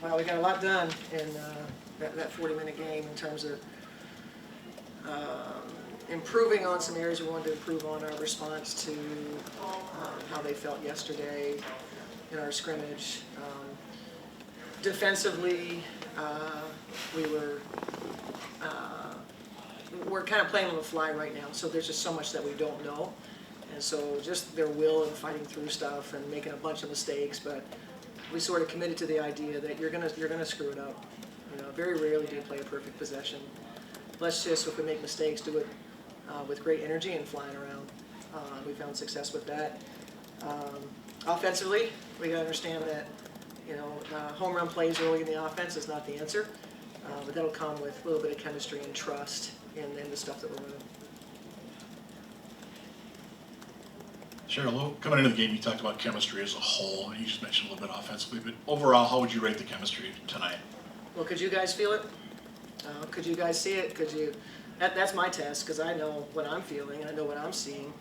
Well, we got a lot done in that 40-minute game in terms of improving on some areas we wanted to improve on, our response to how they felt yesterday in our scrimmage. Defensively, we're kind of playing on the fly right now, so there's just so much that we don't know. And so just their will and fighting through stuff and making a bunch of mistakes, but we sort of committed to the idea that you're gonna screw it up. You know, very rarely do you play a perfect possession. Let's just, if we make mistakes, do it with great energy and flying around. We found success with that. Offensively, we gotta understand that, you know, home run plays early in the offense is not the answer, but that'll come with a little bit of chemistry and trust in the stuff that we're running. Cheryl, coming into the game, you talked about chemistry as a whole, and you just mentioned a little bit offensively, but overall, how would you rate the chemistry tonight? Well, could you guys feel it? Could you guys see it? Could you? That's my test, because I know what I'm feeling and I know what I'm seeing.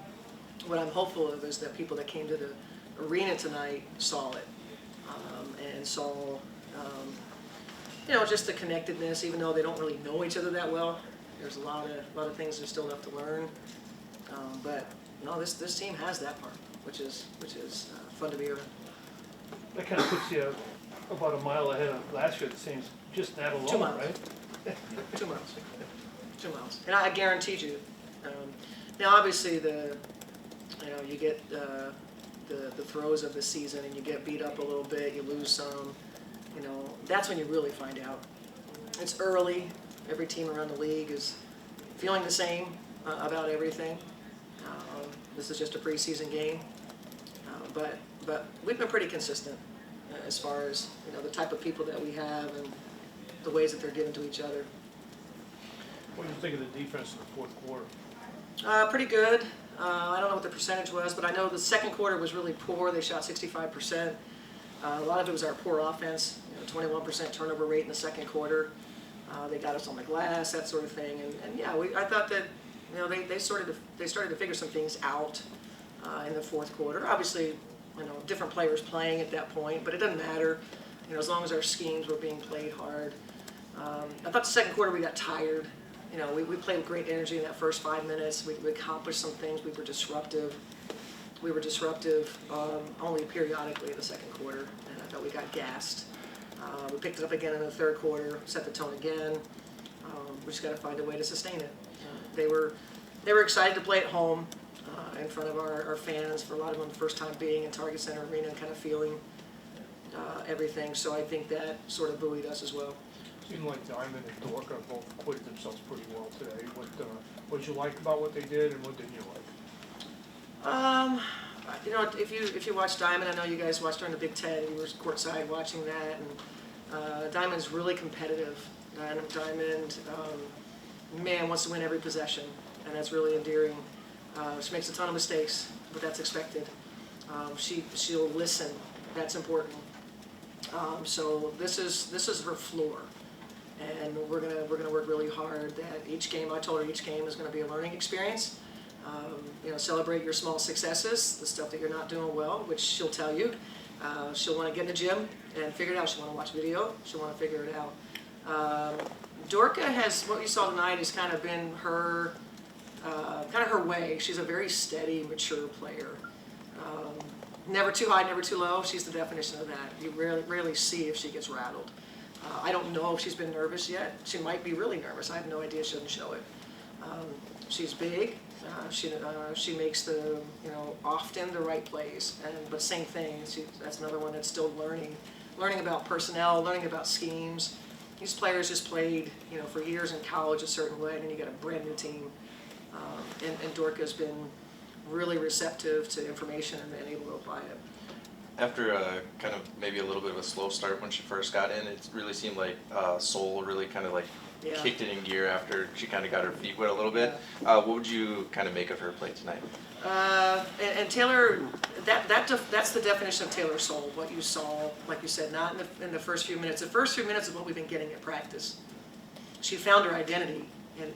What I'm hopeful of is that people that came to the arena tonight saw it and saw, you know, just the connectedness. Even though they don't really know each other that well, there's a lot of things they're still left to learn. But no, this team has that part, which is fun to be around. That kind of puts you about a mile ahead of last year. It seems just that alone, 2 miles. right? 2 miles. 2 miles. And I guaranteed you. Now, obviously, you get the throes of the season, and you get beat up a little bit. You lose some. You know, that's when you really find out. It's early. Every team around the league is feeling the same about everything. This is just a preseason game, but we've been pretty consistent as far as, you know, the type of people that we have and the ways that they're given to each other. What do you think of the defense in the fourth quarter? Pretty good. I don't know what the percentage was, but I know the second quarter was really poor. They shot 65%. A lot of it was our poor offense. You know, 21% turnover rate in the second quarter. They got us on the glass, that sort of thing. And yeah, I thought that, you know, they started to figure some things out in the fourth quarter. Obviously, you know, different players playing at that point, but it doesn't matter. You know, as long as our schemes were being played hard. I thought the second quarter we got tired. You know, we played with great energy in that first 5 minutes. We accomplished some things. We were disruptive. Only periodically in the second quarter, and I thought we got gassed. We picked it up again in the third quarter, set the tone again. We just got to find a way to sustain it. They were excited to play at home in front of our fans. For a lot of them, the first time being in Target Center Arena and kind of feeling everything. So I think that sort of buoyed us as well. Seemed like Diamond and Dorka both acquitted themselves pretty well today. What did you like about what they did, and what didn't you like? You know, if you watch Diamond, I know you guys watched during the Big Ten. You were courtside watching that, and Diamond's really competitive. Diamond, man, wants to win every possession, and that's really endearing. She makes a ton of mistakes, but that's expected. She'll listen. That's important. So this is her floor, and we're gonna work really hard. That each game, I told her, each game is going to be a learning experience. You know, celebrate your small successes, the stuff that you're not doing well, which she'll tell you. She'll want to get in the gym and figure it out. She'll want to watch video. She'll want to figure it out. Dorka has, what you saw tonight has kind of been her, her way. She's a very steady, mature player. Never too high, never too low. She's the definition of that. You rarely see if she gets rattled. I don't know if she's been nervous yet. She might be really nervous. I have no idea. She doesn't show it. She's big. She makes the, you know, often the right plays. But same thing. That's another one that's still learning about personnel, learning about schemes. These players just played, you know, for years in college a certain way, and then you get a brand new team. And Dorka's been really receptive to information and able to apply it. After kind of maybe a little bit of a slow start when she first got in, it really seemed like Soule really kind of like kicked it in gear after she kind of got her feet wet a little bit. What would you kind of make of her play tonight? And Taylor, that's the definition of Taylor Soule. What you saw, like you said, not in the first few minutes. The first few minutes is what we've been getting at practice. She found her identity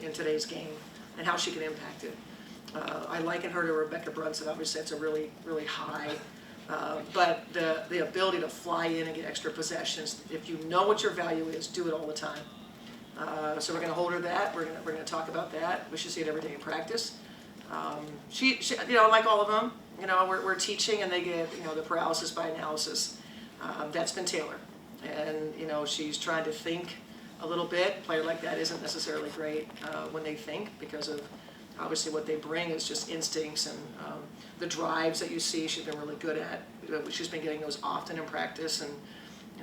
in today's game and how she can impact it. I liken her to Rebecca Brunson. Obviously, that's a really, really high But the ability to fly in and get extra possessions, if you know what your value is, do it all the time. So we're going to hold her that. We're going to talk about that. We should see it every day in practice. She like all of them, we're teaching and they get, the paralysis by analysis. That's been Taylor. And, she's trying to think a little bit. A player like that isn't necessarily great when they think because of obviously what they bring is just instincts and the drives that you see she's been really good at. She's been getting those often in practice and,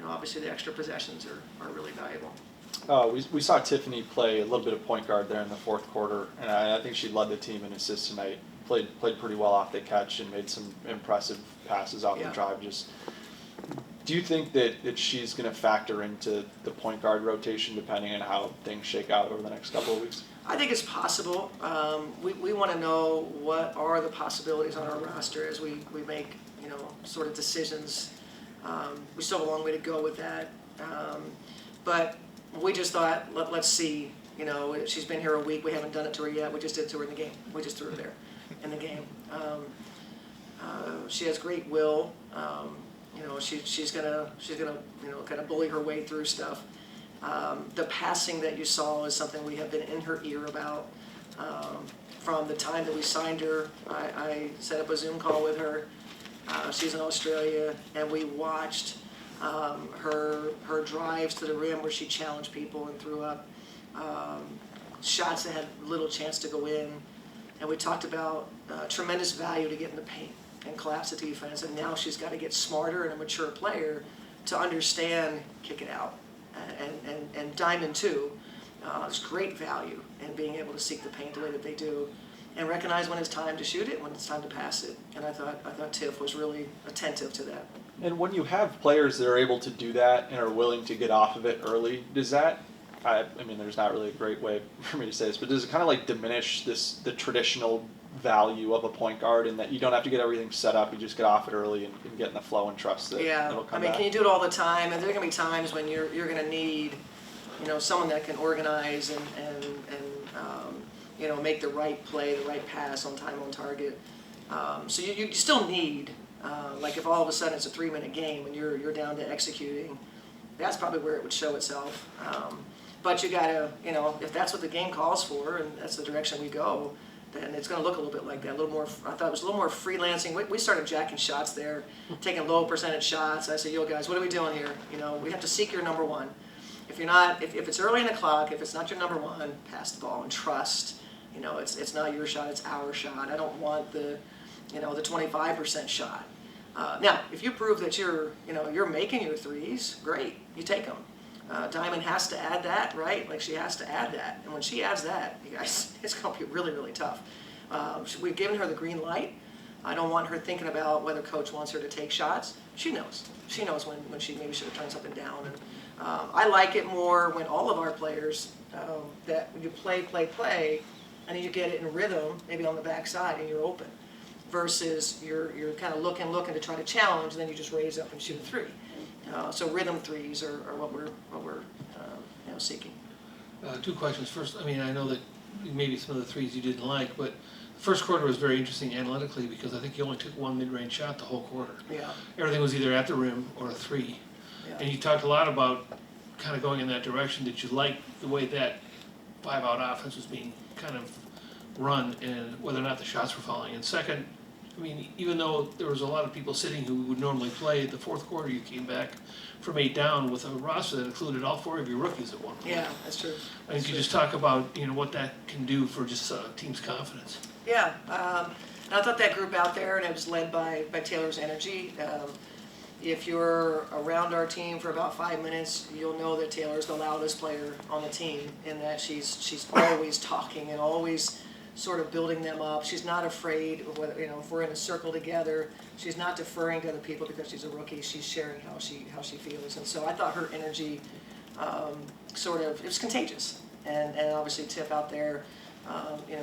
obviously the extra possessions are really valuable. We saw Tiffany play a little bit of point guard there in the fourth quarter, and I think she led the team in assists tonight. Played pretty well off the catch and made some impressive passes off the drive. Just, do you think that she's going to factor into the point guard rotation depending on how things shake out over the next couple of weeks? I think it's possible. We want to know what are the possibilities on our roster as we make sort of decisions. We still have a long way to go with that, but we just thought let's see. She's been here a week. We haven't done it to her yet. We just did it to her in the game. We just threw her there in the game. She has great will. She's gonna kind of bully her way through stuff. The passing that you saw is something we have been in her ear about from the time that we signed her. I set up a Zoom call with her. She's in Australia, and we watched her drives to the rim where she challenged people and threw up shots that had little chance to go in. And we talked about tremendous value to get in the paint and collapse the defense. And now she's got to get smarter and a mature player to understand kick it out. And Diamond too, there's great value in being able to seek the paint the way that they do, and recognize when it's time to shoot it, when it's time to pass it. And I thought Tiff was really attentive to that. And when you have players that are able to do that and are willing to get off of it early, does that? I mean, there's not really a great way for me to say this, but does it kind of like diminish the traditional value of a point guard in that you don't have to get everything set up, you just get off it early and get in the flow and trust that it'll come back? Can you do it all the time? And there are going to be times when you're going to need, someone that can organize and make the right play, the right pass on time, on target. So you still need, like if all of a sudden it's a 3-minute game and you're down to executing, that's probably where it would show itself. But you got to, if that's what the game calls for and that's the direction we go, then it's going to look a little bit like that. A little more. I thought it was a little more freelancing. We started jacking shots there, taking low percentage shots. I said, "Yo, guys, what are we doing here? We have to seek your number one. If you're not, if it's early in the clock, if it's not your number one, pass the ball and trust. It's not your shot, it's our shot. I don't want the 25% shot. Now, if you prove that you're making your threes, great, you take them. Diamond has to add that, right? Like she has to add that. And when she adds that, you guys, it's going to be really, really tough. We've given her the green light. I don't want her thinking about whether coach wants her to take shots. She knows. She knows when she maybe should have turned something down. And I like it more when all of our players, that you play, and then you get it in rhythm, maybe on the backside, and you're open. Versus you're kind of looking to try to challenge, and then you just raise up and shoot a three. So rhythm threes are what we're seeking. Two questions. First, I know that maybe some of the threes you didn't like, but the first quarter was very interesting analytically because I think you only took one mid-range shot the whole quarter. Yeah. Everything was either at the rim or a three. Yeah. And you talked a lot about kind of going in that direction. Did you like the way that 5-out offense was being kind of run and whether or not the shots were falling? And second, even though there was a lot of people sitting who would normally play, the fourth quarter you came back from 8 down with a roster that included all 4 of your rookies at one point. Yeah, that's true. I think you just talk about what that can do for just a team's confidence. Yeah, and I thought that group out there, and it was led by Taylor's energy. If you're around our team for about 5 minutes, you'll know that Taylor's the loudest player on the team, in that she's always talking and always sort of building them up. She's not afraid of whether, if we're in a circle together, she's not deferring to other people because she's a rookie. She's sharing how she feels. And so I thought her energy it was contagious. And obviously Tiff out there,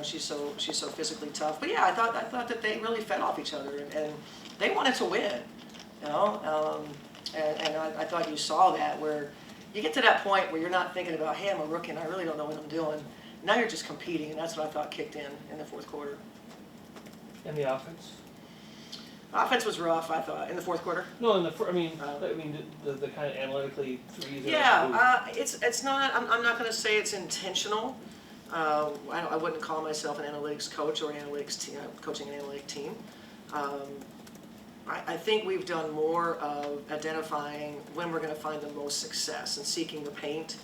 she's so physically tough. But yeah, I thought that they really fed off each other and they wanted to win. And I thought you saw that where you get to that point where you're not thinking about, hey, I'm a rookie and I really don't know what I'm doing. Now you're just competing, and that's what I thought kicked in the fourth quarter. And the offense? Offense was rough, I thought, in the fourth quarter. No, in the the kind of analytically threes. Yeah, it's not. I'm not going to say it's intentional. I wouldn't call myself an analytics coach or coaching an analytic team. I think we've done more of identifying when we're going to find the most success and seeking the paint.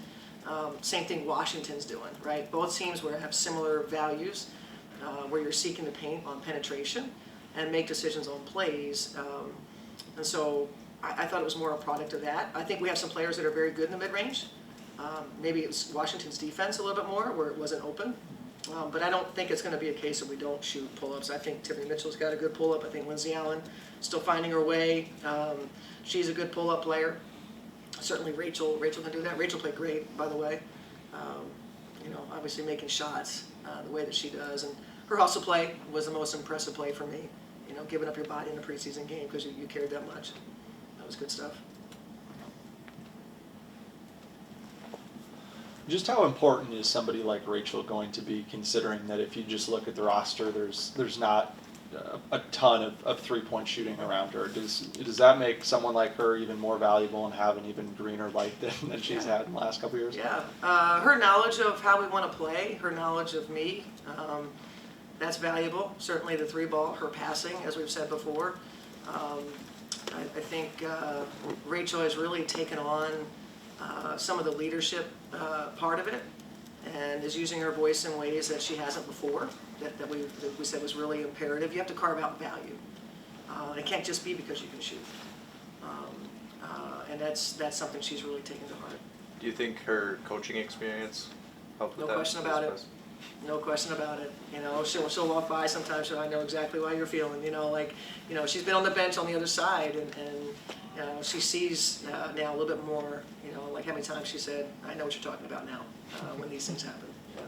Same thing Washington's doing, right? Both teams have similar values, where you're seeking the paint on penetration and make decisions on plays. And so I thought it was more a product of that. I think we have some players that are very good in the mid-range. Maybe it was Washington's defense a little bit more, where it wasn't open. But I don't think it's going to be a case that we don't shoot pull-ups. I think Tiffany Mitchell's got a good pull-up. I think Lindsay Allen still finding her way. She's a good pull-up player. Certainly Rachel can do that. Rachel played great, by the way. Obviously making shots the way that she does. And her hustle play was the most impressive play for me. Giving up your body in a preseason game because you cared that much. That was good stuff. Just how important is somebody like Rachel going to be, considering that if you just look at the roster, there's not a ton of three-point shooting around her? Does that make someone like her even more valuable and have an even greener light than she's had in the last couple of years? Yeah, her knowledge of how we want to play, her knowledge of me, that's valuable. Certainly the three ball, her passing, as we've said before. I think Rachel has really taken on some of the leadership part of it, and is using her voice in ways that she hasn't before, that we said was really imperative. You have to carve out value. It can't just be because you can shoot. And that's something she's really taken to heart. Do you think her coaching experience helped with No that? question about it. No question about it. She'll walk by sometimes and I know exactly why you're feeling. She's been on the bench on the other side, and she sees now a little bit more. Like how many times she said, "I know what you're talking about now," when these things happen. Yeah.